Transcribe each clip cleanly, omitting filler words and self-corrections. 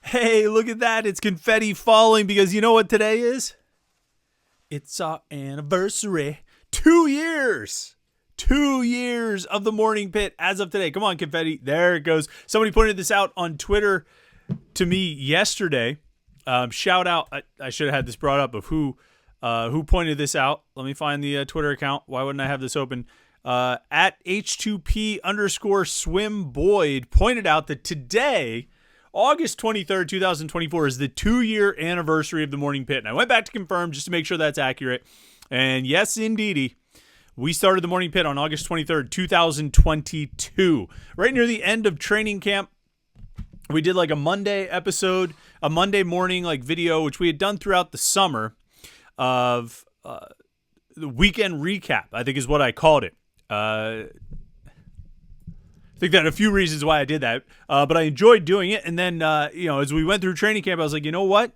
Hey, look at that. It's confetti falling because you know what today is? It's our anniversary. 2 years. 2 years of the Morning Pit as of today. Come on, confetti. There it goes. Somebody pointed this out on Twitter to me yesterday. Shout out. I should have had this brought up of who pointed this out. Let me find the Twitter account. Why wouldn't I have this open? At H2P_swim Boyd pointed out that today, August 23rd, 2024, is the 2-year anniversary of the Morning Pit. And I went back to confirm just to make sure that's accurate. And yes, indeedy, we started the Morning Pit on August 23rd, 2022. Right near the end of training camp, we did like a Monday episode, a Monday morning like video, which we had done throughout the summer of the weekend recap, I think is what I called it. I think that a few reasons why I did that, but I enjoyed doing it. And then, as we went through training camp, I was like, you know what?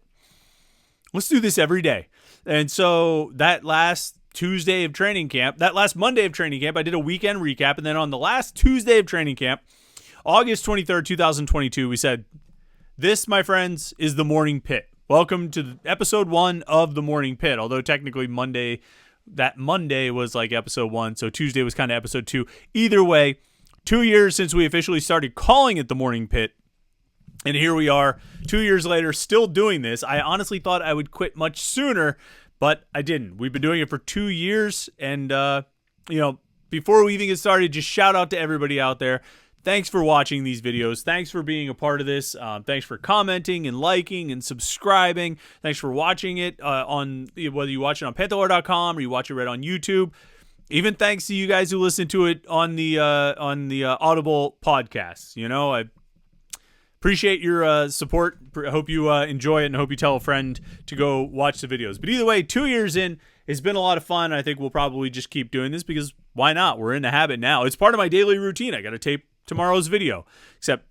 Let's do this every day. And so that last Monday of training camp, I did a weekend recap. And then on the last Tuesday of training camp, August 23rd, 2022, we said, this, my friends, is the Morning Pit. Welcome to episode 1 of the Morning Pit. Although technically Monday was like episode 1. So Tuesday was kind of episode 2. Either way, 2 years since we officially started calling it the Morning Pit. And here we are 2 years later, still doing this. I honestly thought I would quit much sooner, but I didn't. We've been doing it for 2 years. And, before we even get started, just shout out to everybody out there. Thanks for watching these videos. Thanks for being a part of this. Thanks for commenting and liking and subscribing. Thanks for watching it on whether you watch it on Panther-Lair.com or you watch it right on YouTube. Even thanks to you guys who listen to it on the Audible podcasts. I appreciate your support. I hope you enjoy it and hope you tell a friend to go watch the videos. But either way, 2 years in, it's been a lot of fun. I think we'll probably just keep doing this because why not? We're in the habit now. It's part of my daily routine. I got to tape tomorrow's video, except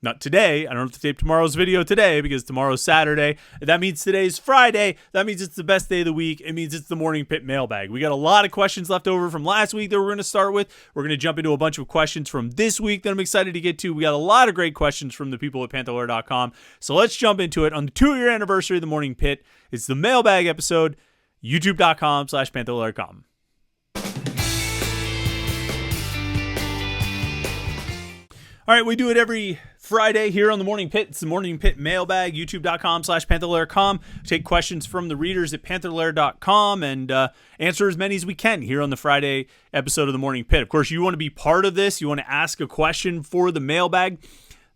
not today. I don't have to tape tomorrow's video today because tomorrow's Saturday. That means today's Friday. That means it's the best day of the week. It means it's the Morning Pit Mailbag. We got a lot of questions left over from last week that we're going to start with. We're going to jump into a bunch of questions from this week that I'm excited to get to. We got a lot of great questions from the people at Panther-Lair.com. So let's jump into it. On the 2-year anniversary of the Morning Pit, it's the mailbag episode, youtube.com/Panther-Lair.com. All right, we do it every Friday here on the Morning Pit. It's the Morning Pit Mailbag, youtube.com/Panther-Lair.com. Take questions from the readers at Panther-Lair.com and answer as many as we can here on the Friday episode of the Morning Pit. Of course, you want to be part of this. You want to ask a question for the mailbag.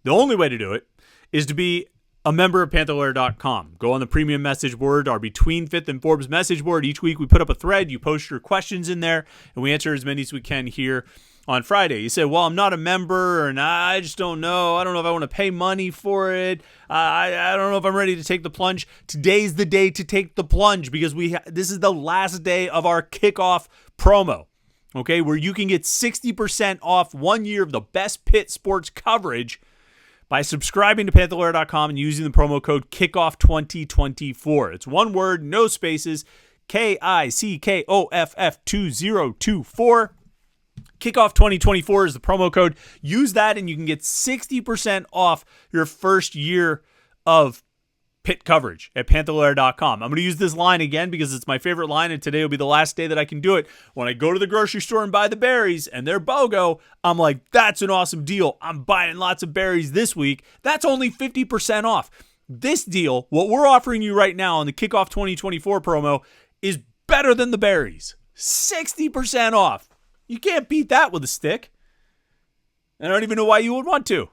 The only way to do it is to be a member of Panther-Lair.com. Go on the premium message board, our Between Fifth and Forbes message board. Each week we put up a thread. You post your questions in there, and we answer as many as we can here on Friday. You say, well, I'm not a member, and I just don't know. I don't know if I want to pay money for it. I don't know if I'm ready to take the plunge. Today's the day to take the plunge because this is the last day of our kickoff promo, okay, where you can get 60% off 1 year of the best pit sports coverage by subscribing to Panther-Lair.com and using the promo code KICKOFF2024. It's one word, no spaces, KICKOFF2024. Kickoff 2024 is the promo code. Use that and you can get 60% off your first year of pit coverage at Panther-Lair.com. I'm going to use this line again because it's my favorite line and today will be the last day that I can do it. When I go to the grocery store and buy the berries and they're BOGO, I'm like, that's an awesome deal. I'm buying lots of berries this week. That's only 50% off. This deal, what we're offering you right now on the Kickoff 2024 promo is better than the berries. 60% off. You can't beat that with a stick. I don't even know why you would want to.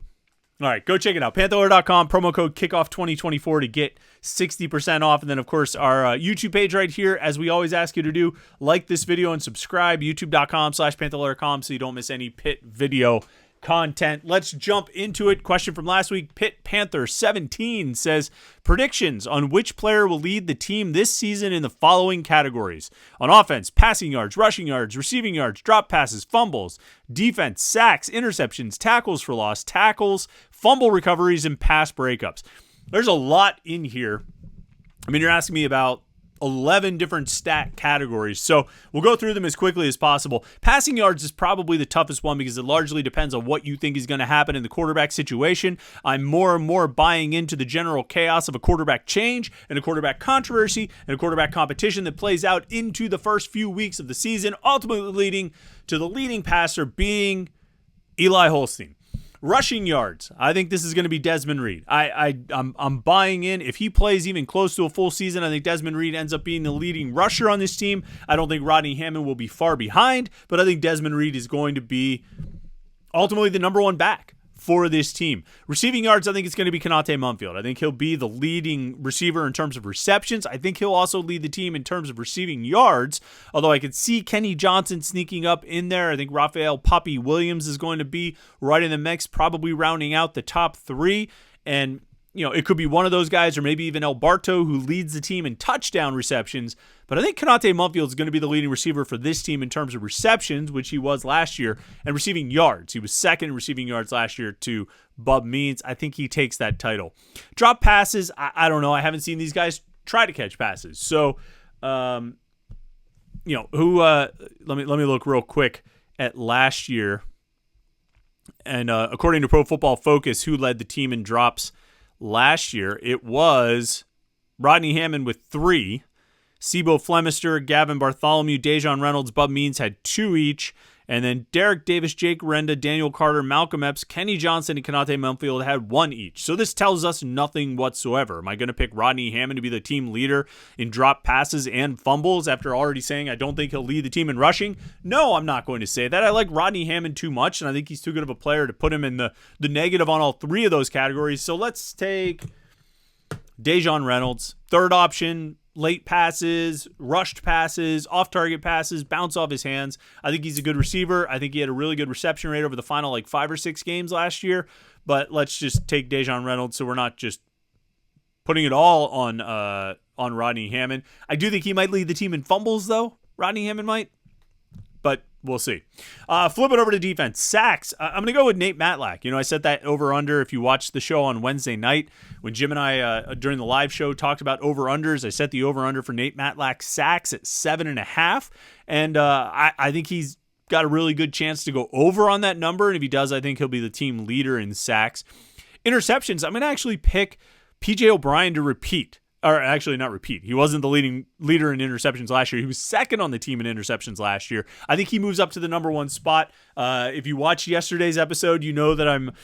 All right, go check it out. Panther-Lair.com, promo code KICKOFF2024 to get 60% off. And then, of course, our YouTube page right here, as we always ask you to do, like this video and subscribe, youtube.com/Panther-Lair.com so you don't miss any pit video content. Let's jump into it. Question from last week. Pit Panther 17 says, predictions on which player will lead the team this season in the following categories: on offense, passing yards, rushing yards, receiving yards, drop passes, fumbles; defense, sacks, interceptions, tackles for loss, tackles, fumble recoveries, and pass breakups. There's a lot in here. I mean, you're asking me about 11 different stat categories. So we'll go through them as quickly as possible. Passing yards is probably the toughest one because it largely depends on what you think is going to happen in the quarterback situation. I'm more and more buying into the general chaos of a quarterback change and a quarterback controversy and a quarterback competition that plays out into the first few weeks of the season, ultimately leading to the leading passer being Eli Holstein. Rushing yards, I think this is going to be Desmond Reed. I'm buying in. If he plays even close to a full season, I think Desmond Reed ends up being the leading rusher on this team. I don't think Rodney Hammond will be far behind, but I think Desmond Reed is going to be ultimately the number one back for this team. Receiving yards, I think it's going to be Konate Mumfield. I think he'll be the leading receiver in terms of receptions. I think he'll also lead the team in terms of receiving yards, although I could see Kenny Johnson sneaking up in there. I think Raphael Puppy Williams is going to be right in the mix, probably rounding out the top three. And, it could be one of those guys or maybe even El Barto who leads the team in touchdown receptions. But I think Konate Mumfield is going to be the leading receiver for this team in terms of receptions, which he was last year, and receiving yards. He was second in receiving yards last year to Bub Means. I think he takes that title. Drop passes, I don't know. I haven't seen these guys try to catch passes. So, let me look real quick at last year. And according to Pro Football Focus, who led the team in drops last year? It was Rodney Hammond with 3. Sibo Flemister, Gavin Bartholomew, Dejon Reynolds, Bub Means had 2 each. And then Derek Davis, Jake Renda, Daniel Carter, Malcolm Epps, Kenny Johnson, and Konate Mumfield had 1 each. So this tells us nothing whatsoever. Am I going to pick Rodney Hammond to be the team leader in drop passes and fumbles after already saying I don't think he'll lead the team in rushing? No, I'm not going to say that. I like Rodney Hammond too much, and I think he's too good of a player to put him in the negative on all 3 of those categories. So let's take Dejon Reynolds, third option. Late passes, rushed passes, off-target passes, bounce off his hands. I think he's a good receiver. I think he had a really good reception rate over the final 5 or 6 games last year. But let's just take Dejon Reynolds so we're not just putting it all on Rodney Hammond. I do think he might lead the team in fumbles, though. Rodney Hammond might. But we'll see. Flip it over to defense. Sacks. I'm going to go with Nate Matlack. I set that over-under. If you watched the show on Wednesday night, when Jim and I, during the live show, talked about over-unders, I set the over-under for Nate Matlack sacks at 7.5. And I think he's got a really good chance to go over on that number. And if he does, I think he'll be the team leader in sacks. Interceptions. I'm going to actually pick P.J. O'Brien to repeat. Or actually not repeat. He wasn't the leading leader in interceptions last year. He was second on the team in interceptions last year. I think he moves up to the number 1 spot. If you watched yesterday's episode, you know that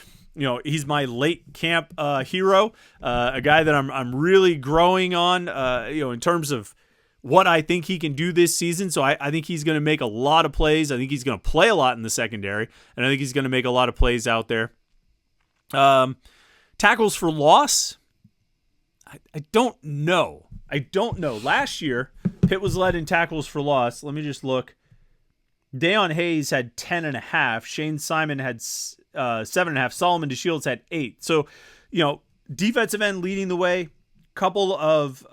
he's my late camp hero, a guy that I'm really growing on, in terms of what I think he can do this season. So I think he's going to make a lot of plays. I think he's going to play a lot in the secondary, and I think he's going to make a lot of plays out there. Tackles for loss. I don't know. Last year, Pitt was led in tackles for loss. Let me just look. Deion Hayes had 10.5. Shane Simon had 7.5. Solomon DeShields had 8. So, defensive end leading the way. Couple of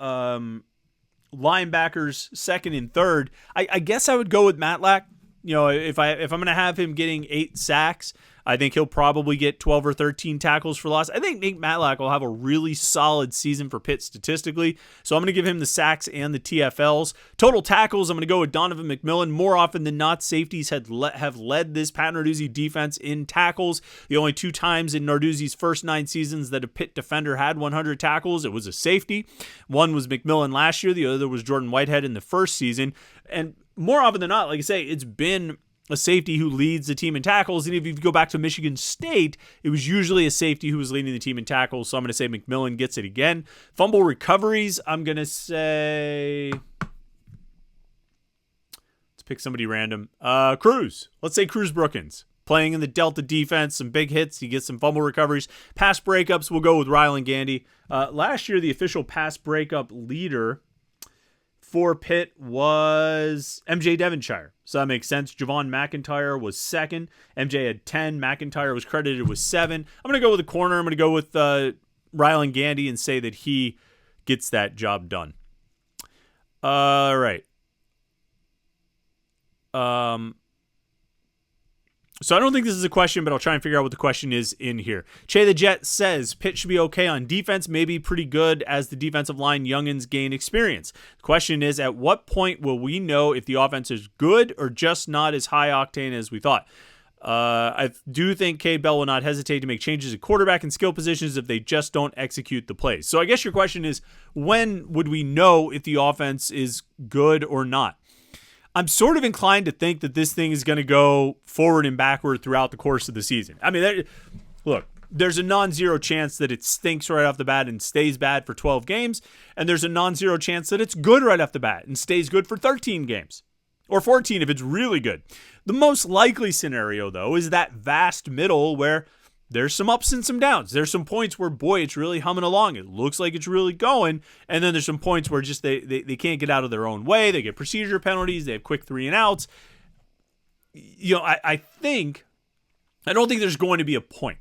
linebackers second and third. I guess I would go with Matlack. If I'm going to have him getting 8 sacks, I think he'll probably get 12 or 13 tackles for loss. I think Nate Matlack will have a really solid season for Pitt statistically. So I'm going to give him the sacks and the TFLs. Total tackles, I'm going to go with Donovan McMillan. More often than not, safeties have led this Pat Narduzzi defense in tackles. The only 2 times in Narduzzi's first 9 seasons that a Pitt defender had 100 tackles, it was a safety. One was McMillan last year. The other was Jordan Whitehead in the first season. And more often than not, like I say, it's been a safety who leads the team in tackles. And if you go back to Michigan State, it was usually a safety who was leading the team in tackles. So I'm going to say McMillan gets it again. Fumble recoveries, I'm going to say, let's pick somebody random. Cruz. Let's say Cruz Brookins. Playing in the Delta defense, some big hits. He gets some fumble recoveries. Pass breakups, we'll go with Rylan Gandy. Last year, the official pass breakup leader for Pitt was MJ Devonshire. So that makes sense. Javon McIntyre was second. MJ had 10. McIntyre was credited with 7. I'm going to go with a corner. I'm going to go with Rylan Gandy and say that he gets that job done. All right. So I don't think this is a question, but I'll try and figure out what the question is in here. Che the Jet says Pitt should be okay on defense, maybe pretty good as the defensive line youngins gain experience. The question is, at what point will we know if the offense is good or just not as high octane as we thought? I do think Cade Bell will not hesitate to make changes at quarterback and skill positions if they just don't execute the plays. So I guess your question is, when would we know if the offense is good or not? I'm sort of inclined to think that this thing is going to go forward and backward throughout the course of the season. I mean, look, there's a non-zero chance that it stinks right off the bat and stays bad for 12 games, and there's a non-zero chance that it's good right off the bat and stays good for 13 games, or 14 if it's really good. The most likely scenario, though, is that vast middle where there's some ups and some downs. There's some points where, boy, it's really humming along. It looks like it's really going. And then there's some points where just they can't get out of their own way. They get procedure penalties. They have quick 3-and-outs. I don't think there's going to be a point.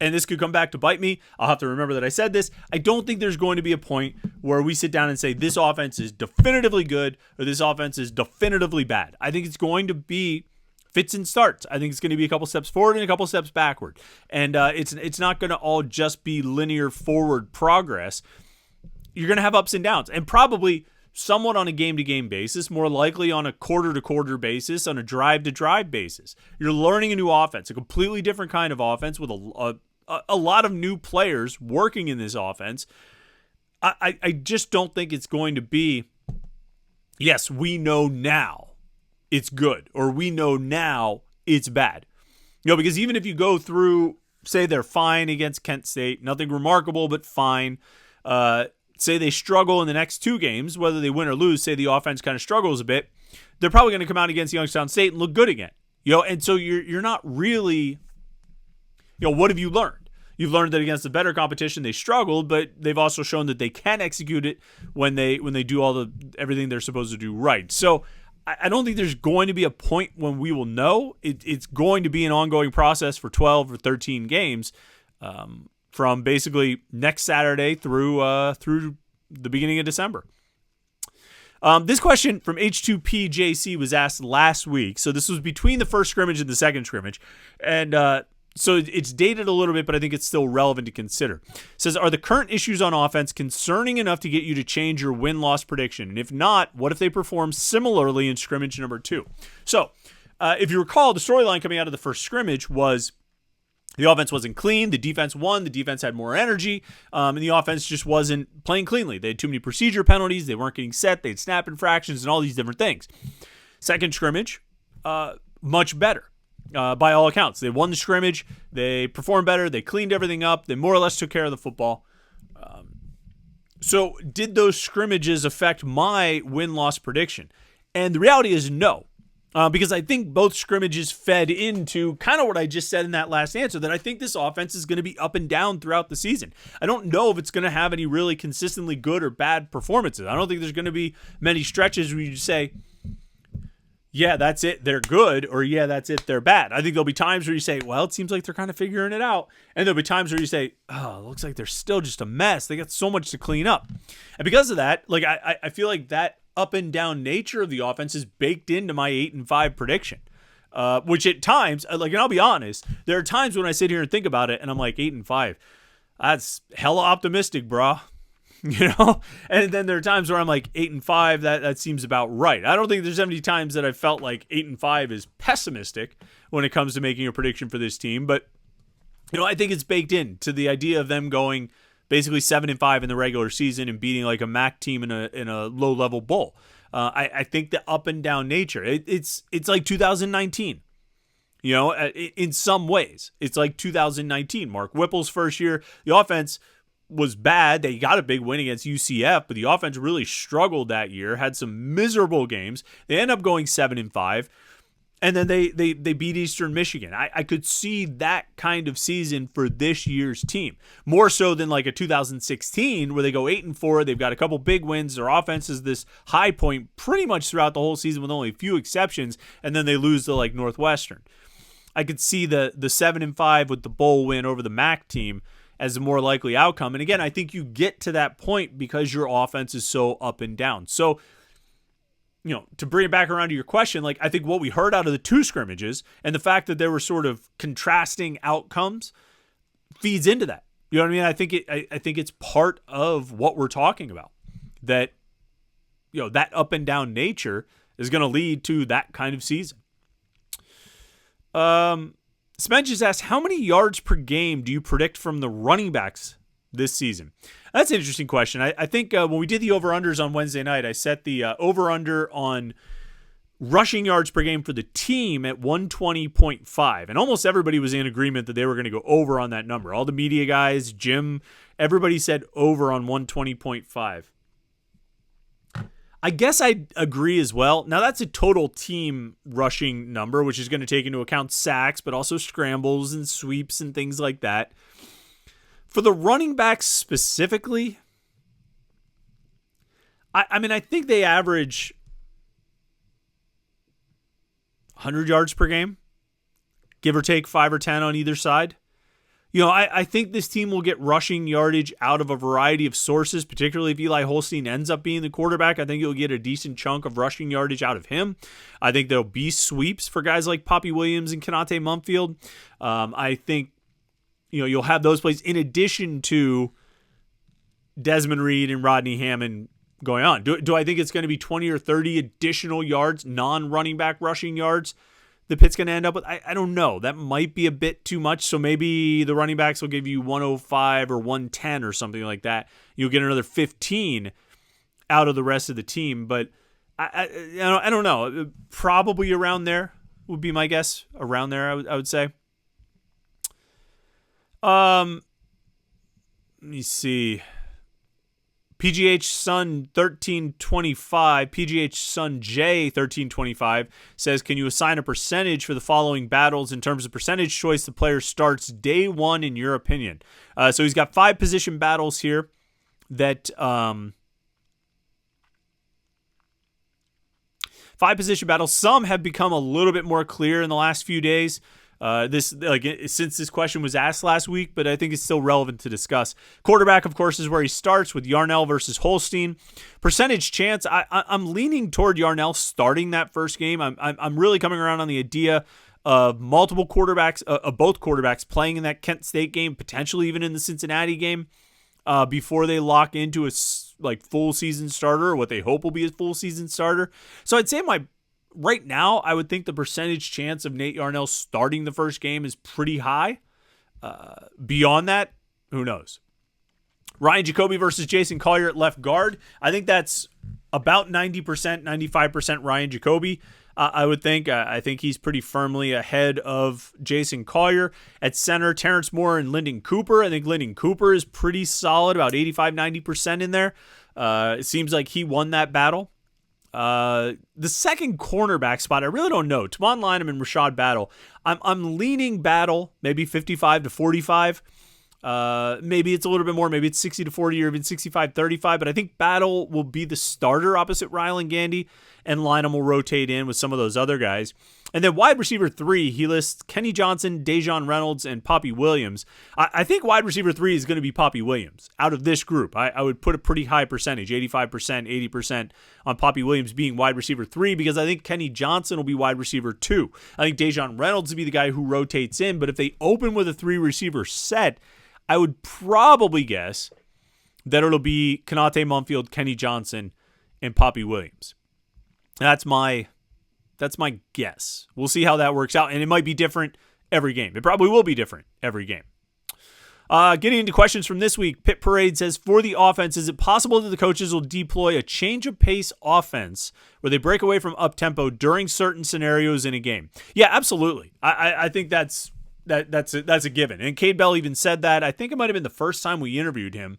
And this could come back to bite me. I'll have to remember that I said this. I don't think there's going to be a point where we sit down and say this offense is definitively good or this offense is definitively bad. I think it's going to be fits and starts. I think it's going to be a couple steps forward and a couple steps backward. And it's not going to all just be linear forward progress. You're going to have ups and downs, and probably somewhat on a game-to-game basis, more likely on a quarter-to-quarter basis, on a drive-to-drive basis. You're learning a new offense, a completely different kind of offense with a lot of new players working in this offense. I just don't think it's going to be, yes, we know now it's good, or we know now it's bad. Because even if you go through, say they're fine against Kent State, nothing remarkable, but fine. Say they struggle in the next 2 games, whether they win or lose, say the offense kind of struggles a bit, they're probably going to come out against Youngstown State and look good again. And so you're not really, what have you learned? You've learned that against the better competition they struggled, but they've also shown that they can execute it when they do everything they're supposed to do right. So I don't think there's going to be a point when we will know. It's going to be an ongoing process for 12 or 13 games, from basically next Saturday through the beginning of December. This question from H2PJC was asked last week. So this was between the first scrimmage and the second scrimmage. And so it's dated a little bit, but I think it's still relevant to consider. It says, are the current issues on offense concerning enough to get you to change your win-loss prediction? And if not, what if they perform similarly in scrimmage number 2? So if you recall, the storyline coming out of the first scrimmage was the offense wasn't clean, the defense won, the defense had more energy, and the offense just wasn't playing cleanly. They had too many procedure penalties, they weren't getting set, they had snap infractions, and all these different things. Second scrimmage, much better. By all accounts, they won the scrimmage, they performed better, they cleaned everything up, they more or less took care of the football. So did those scrimmages affect my win-loss prediction? And the reality is no, because I think both scrimmages fed into kind of what I just said in that last answer, that I think this offense is going to be up and down throughout the season. I don't know if it's going to have any really consistently good or bad performances. I don't think there's going to be many stretches where you say, yeah, that's it, they're good, or yeah, that's it, they're bad. I think there'll be times where you say, well, it seems like they're kind of figuring it out. And there'll be times where you say, oh, it looks like they're still just a mess. They got so much to clean up. And because of that, I feel like that up and down nature of the offense is baked into my 8-5 prediction. Which at times, and I'll be honest, there are times when I sit here and think about it and I'm like, 8-5, that's hella optimistic, brah. And then there are times where I'm like 8-5. That seems about right. I don't think there's any times that I've felt like 8-5 is pessimistic when it comes to making a prediction for this team. But I think it's baked in to the idea of them going basically 7-5 in the regular season and beating like a MAC team in a low level bowl. I think the up and down nature. It's like 2019. In some ways, it's like 2019. Mark Whipple's first year, the offense was bad. They got a big win against UCF, but the offense really struggled that year, had some miserable games. They end up going 7-5, and then they beat Eastern Michigan. I could see that kind of season for this year's team, more so than like a 2016 where they go 8-4. They've got a couple big wins. Their offense is this high point pretty much throughout the whole season with only a few exceptions, and then they lose to like Northwestern. I could see the 7-5 with the bowl win over the MAC team as a more likely outcome. And again, I think you get to that point because your offense is so up and down. So, to bring it back around to your question, like I think what we heard out of the two scrimmages and the fact that there were sort of contrasting outcomes feeds into that. You know what I mean? I think it's part of what we're talking about, that that up and down nature is going to lead to that kind of season. Spen just asked, how many yards per game do you predict from the running backs this season? That's an interesting question. I think when we did the over-unders on Wednesday night, I set the over-under on rushing yards per game for the team at 120.5. And almost everybody was in agreement that they were going to go over on that number. All the media guys, Jim, everybody said over on 120.5. I guess I agree as well. Now, that's a total team rushing number, which is going to take into account sacks, but also scrambles and sweeps and things like that. For the running backs specifically, I think they average 100 yards per game, give or take 5 or 10 on either side. I think this team will get rushing yardage out of a variety of sources, particularly if Eli Holstein ends up being the quarterback. I think you'll get a decent chunk of rushing yardage out of him. I think there'll be sweeps for guys like Poppy Williams and Kenate Mumfield. I think you'll have those plays in addition to Desmond Reed and Rodney Hammond going on. Do I think it's going to be 20 or 30 additional yards, non-running back rushing yards that Pitt's going to end up with? I don't know. That might be a bit too much. So maybe the running backs will give you 105 or 110 or something like that. You'll get another 15 out of the rest of the team. But I don't know. Probably around there would be my guess. Around there, I would say. Let me see. PGH Sun 1325, PGH Sun J 1325 says, can you assign a percentage for the following battles in terms of percentage choice the player starts day one in your opinion? So he's got 5 position battles here that 5 position battles. Some have become a little bit more clear in the last few days. Since this question was asked last week, but I think it's still relevant to discuss. Quarterback, of course, is where he starts with Yarnell versus Holstein. Percentage chance, I'm leaning toward Yarnell starting that first game. I'm really coming around on the idea of multiple quarterbacks, of both quarterbacks playing in that Kent State game, potentially even in the Cincinnati game, before they lock into a full season starter, or what they hope will be a full season starter. So I'd say right now, I would think the percentage chance of Nate Yarnell starting the first game is pretty high. Beyond that, who knows? Ryan Jacoby versus Jason Collier at left guard. I think that's about 90%, 95% Ryan Jacoby. I would think. I think he's pretty firmly ahead of Jason Collier. At center, Terrence Moore and Lyndon Cooper. I think Lyndon Cooper is pretty solid, about 85, 90% in there. It seems like he won that battle. The second cornerback spot, I really don't know. Tavon Lynham and Rashad Battle. I'm leaning Battle, maybe 55 to 45. Maybe it's a little bit more. Maybe it's 60 to 40 or even 65-35. But I think Battle will be the starter opposite Rylan Gandy, and Lynham will rotate in with some of those other guys. And then wide receiver 3, he lists Kenny Johnson, Dejon Reynolds, and Poppy Williams. I think wide receiver 3 is going to be Poppy Williams out of this group. I would put a pretty high percentage, 85%, 80% on Poppy Williams being wide receiver 3, because I think Kenny Johnson will be wide receiver 2. I think Dejon Reynolds will be the guy who rotates in, but if they open with a 3-receiver set, I would probably guess that it'll be Kenate Mumfield, Kenny Johnson, and Poppy Williams. That's my guess. We'll see how that works out, and it might be different every game. It probably will be different every game. Getting into questions from this week, Pit Parade says, for the offense, is it possible that the coaches will deploy a change of pace offense where they break away from up-tempo during certain scenarios in a game? Yeah, absolutely. I think that's a given. And Cade Bell even said that. I think it might have been the first time we interviewed him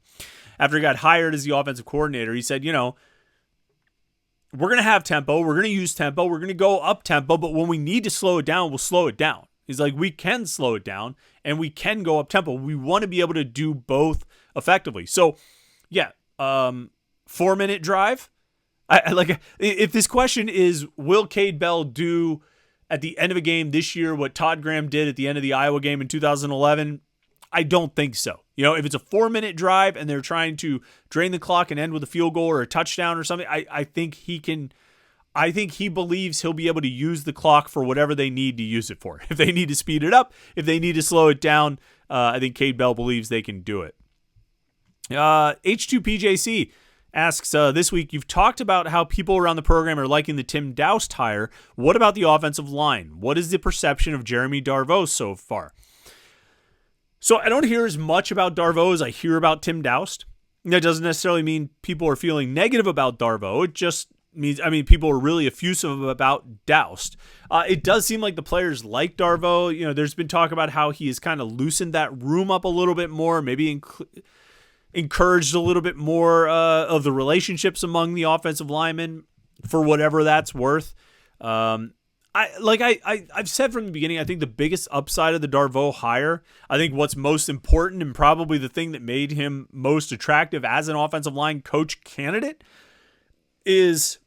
after he got hired as the offensive coordinator. He said, we're going to have tempo. We're going to use tempo. We're going to go up tempo. But when we need to slow it down, we'll slow it down. He's like, we can slow it down and we can go up tempo. We want to be able to do both effectively. So, yeah, 4-minute drive. I like if this question is, will Cade Bell do at the end of a game this year what Todd Graham did at the end of the Iowa game in 2011? I don't think so. If it's a 4-minute drive and they're trying to drain the clock and end with a field goal or a touchdown or something, I think he can I think he believes he'll be able to use the clock for whatever they need to use it for. If they need to speed it up, if they need to slow it down, I think Cade Bell believes they can do it. H2PJC asks, this week, you've talked about how people around the program are liking the Tim Doust hire. What about the offensive line? What is the perception of Jeremy Darvaux so far? So I don't hear as much about Darvaux as I hear about Tim Doust. That doesn't necessarily mean people are feeling negative about Darvaux. It just means, people are really effusive about Doust. It does seem like the players like Darvaux. There's been talk about how he has kind of loosened that room up a little bit more, maybe encouraged a little bit more of the relationships among the offensive linemen, for whatever that's worth. I've said from the beginning, I think the biggest upside of the Darvaux hire, I think what's most important and probably the thing that made him most attractive as an offensive line coach candidate is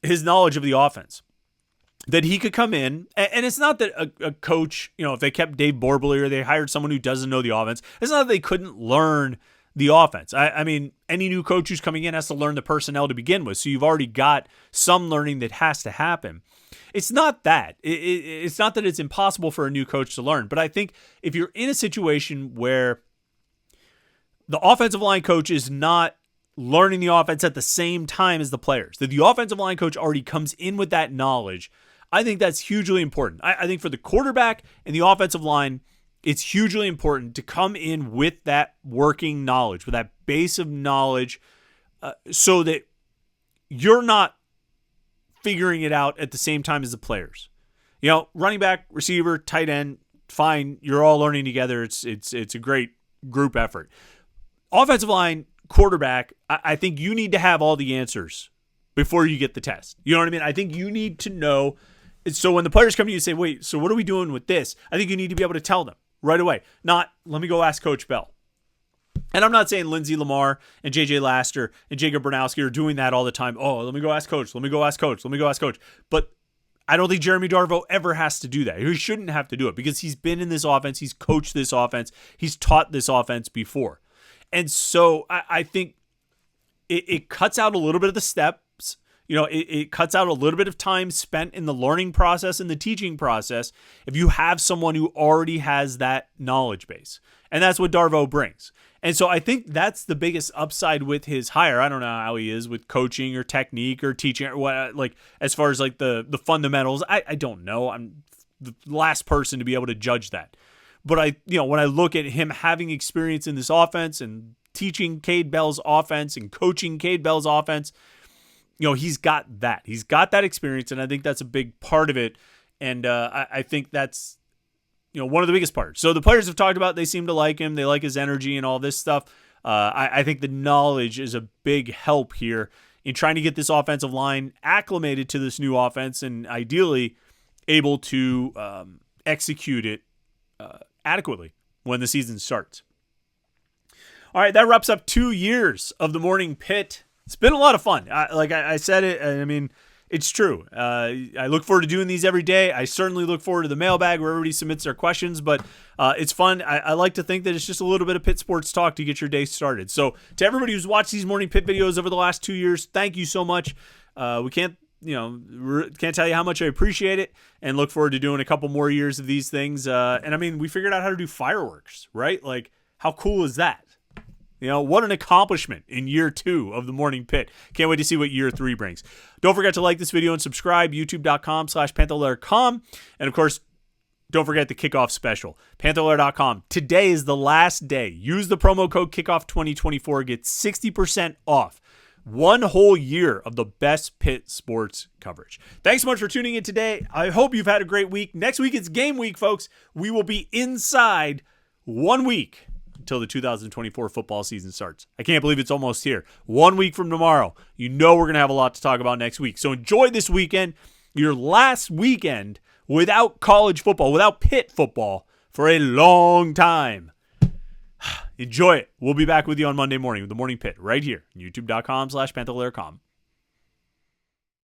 his knowledge of the offense. That he could come in, and it's not that a coach, if they kept Dave Borbely or they hired someone who doesn't know the offense, it's not that they couldn't learn the offense. Any new coach who's coming in has to learn the personnel to begin with, so you've already got some learning that has to happen. It's not that. It's not that it's impossible for a new coach to learn, but I think if you're in a situation where the offensive line coach is not learning the offense at the same time as the players, that the offensive line coach already comes in with that knowledge, I think that's hugely important. I think for the quarterback and the offensive line, it's hugely important to come in with that working knowledge, with that base of knowledge, so that you're not figuring it out at the same time as the players. Running back, receiver, tight end, fine. You're all learning together. It's a great group effort. Offensive line, quarterback, I think you need to have all the answers before you get the test. You know what I mean? I think you need to know. So when the players come to you and say, wait, so what are we doing with this? I think you need to be able to tell them right away. Not, let me go ask Coach Bell. And I'm not saying Lindsey Lamar and J.J. Laster and Jacob Bernowski are doing that all the time. Oh, let me go ask Coach. Let me go ask Coach. Let me go ask Coach. But I don't think Jeremy Darvaux ever has to do that. He shouldn't have to do it because he's been in this offense. He's coached this offense. He's taught this offense before. And so I think it cuts out a little bit of the steps. It cuts out a little bit of time spent in the learning process and the teaching process if you have someone who already has that knowledge base. And that's what Darvaux brings. And so I think that's the biggest upside with his hire. I don't know how he is with coaching or technique or teaching or what, like as far as like the fundamentals. I don't know. I'm the last person to be able to judge that. But when I look at him having experience in this offense and teaching Cade Bell's offense and coaching Cade Bell's offense, he's got that. He's got that experience, and I think that's a big part of it. And I think that's one of the biggest parts. So the players have talked about they seem to like him. They like his energy and all this stuff. I think the knowledge is a big help here in trying to get this offensive line acclimated to this new offense and ideally able to execute it adequately when the season starts. All right, that wraps up 2 years of the Morning Pit. It's been a lot of fun. I said it. It's true. I look forward to doing these every day. I certainly look forward to the mailbag where everybody submits their questions, but it's fun. I like to think that it's just a little bit of Pitt sports talk to get your day started. So to everybody who's watched these Morning Pit videos over the last 2 years, thank you so much. We can't tell you how much I appreciate it and look forward to doing a couple more years of these things. We figured out how to do fireworks, right? Like, how cool is that? What an accomplishment in year 2 of the Morning Pit. Can't wait to see what year 3 brings. Don't forget to like this video and subscribe, youtube.com/Panther-Lair.com. And of course, don't forget the kickoff special, Panther-Lair.com. Today is the last day. Use the promo code KICKOFF2024. Get 60% off. 1 whole year of the best Pitt sports coverage. Thanks so much for tuning in today. I hope you've had a great week. Next week, it's game week, folks. We will be inside 1 week until the 2024 football season starts. I can't believe it's almost here. 1 week from tomorrow. We're going to have a lot to talk about next week. So enjoy this weekend, your last weekend without college football, without Pitt football for a long time. Enjoy it. We'll be back with you on Monday morning with the Morning Pit right here, youtube.com/Panther-Lair.com.